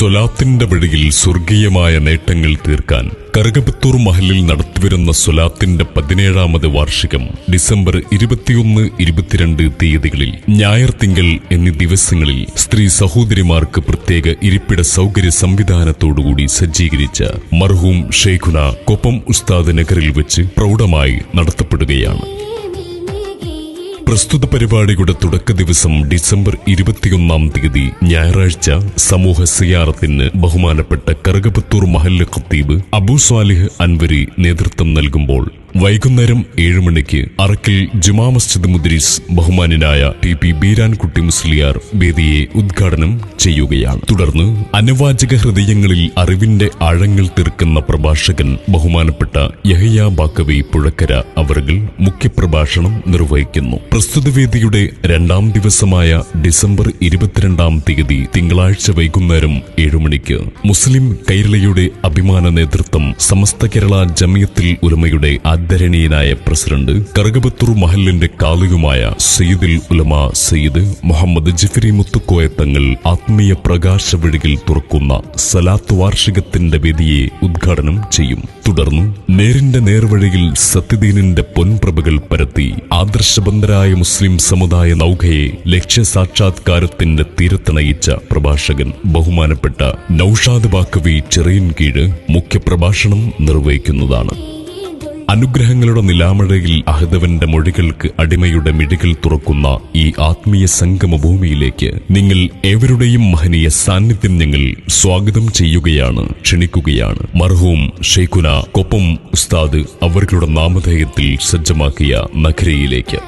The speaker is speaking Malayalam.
സ്വലാത്തിന്റെ വഴിയിൽ സ്വർഗീയമായ നേട്ടങ്ങൾ തീർക്കാൻ കറുകപുത്തൂർ മഹലിൽ നടത്തിവരുന്ന സ്വലാത്തിന്റെ 17ാമത് വാർഷികം ഡിസംബർ 21, 22 തീയതികളിൽ ഞായർ, തിങ്കൾ എന്നീ ദിവസങ്ങളിൽ സ്ത്രീ സഹോദരിമാർക്ക് പ്രത്യേക ഇരിപ്പിട സൗകര്യ സംവിധാനത്തോടുകൂടി സജ്ജീകരിച്ച മർഹൂം ഷെയ്ഖുന കൊപ്പം ഉസ്താദ് നഗറിൽ വെച്ച് പ്രൗഢമായി നടത്തപ്പെടുകയാണ്. പ്രസ്തുത പരിപാടിയുടെ തുടക്ക ദിവസം ഡിസംബർ 21-ാം തീയതി ഞായറാഴ്ച സമൂഹ സിയാറത്തിന് ബഹുമാനപ്പെട്ട കറുകപുത്തൂർ മഹല്ല് ഖത്തീബ് അബൂ സ്വാലിഹ് അൻവരി നേതൃത്വം നൽകുമ്പോൾ വൈകുന്നേരം 7 മണിക്ക് അറക്കൽ ജുമാ മസ്ജിദ് മുദ്രിസ് ബഹുമാനായ TP ബീരാൻകുട്ടി മുസ്ലിയാർ വേദിയെ ഉദ്ഘാടനം ചെയ്യുകയാണ്. തുടർന്ന് അനവാചക ഹൃദയങ്ങളിൽ അറിവിന്റെ ആഴങ്ങൾ തീർക്കുന്ന പ്രഭാഷകൻ ബഹുമാനപ്പെട്ട യഹ്യ ബാക്കവി പുഴക്കര അവർകൾ മുഖ്യപ്രഭാഷണം നിർവഹിക്കുന്നു. പ്രസ്തുത വേദിയുടെ 2ാം ദിവസമായ ഡിസംബർ 22-ാം തീയതി തിങ്കളാഴ്ച വൈകുന്നേരം 7 മണിക്ക് മുസ്ലിം കൈരളിയുടെ അഭിമാന നേതൃത്വം സമസ്ത കേരള ജമിയത്തുൽ ഉലമയുടെ ആദരണീയനായ പ്രസിഡന്റ് കറുകപുത്തൂർ മഹലിന്റെ കാളിയുമായ സയ്യിദുൽ ഉലമ സയ്യിദ് മുഹമ്മദ് ജിഫരി മുത്തുക്കോയ തങ്ങൾ ആത്മീയ പ്രകാശ വഴികൾ തുറക്കുന്ന സലാത്ത് വാർഷികത്തിന്റെ വേദിയെ ഉദ്ഘാടനം ചെയ്യും. തുടർന്ന് നേരിന്റെ നേർവഴിയിൽ സത്യദീനിന്റെ പൊൻപ്രഭകൾ പരത്തി ആദർശബന്ധരായ മുസ്ലിം സമുദായ നൗകയെ ലക്ഷ്യസാക്ഷാത്കാരത്തിന്റെ തീരത്തണയിച്ച പ്രഭാഷകൻ ബഹുമാനപ്പെട്ട നൌഷാദ് ബാക്കവി ചെറിയൻകീഴ് മുഖ്യപ്രഭാഷണം നിർവഹിക്കുന്നതാണ്. അനുഗ്രഹങ്ങളുടെ നിലാമഴയിൽ അഹദവന്റെ മൊഴികൾക്ക് അടിമയുടെ മിഴികൾ തുറക്കുന്ന ഈ ആത്മീയ സംഗമഭൂമിയിലേക്ക് നിങ്ങൾ ഏവരുടെയും മഹനീയ സാന്നിധ്യം ഞങ്ങൾ സ്വാഗതം ചെയ്യുകയാണ്, ക്ഷണിക്കുകയാണ്. മർഹൂം ഷെയ്ഖുന കൊപ്പം ഉസ്താദ് അവരുടെ നാമധേയത്തിൽ സജ്ജമാക്കിയ നഗരിയിലേക്ക്.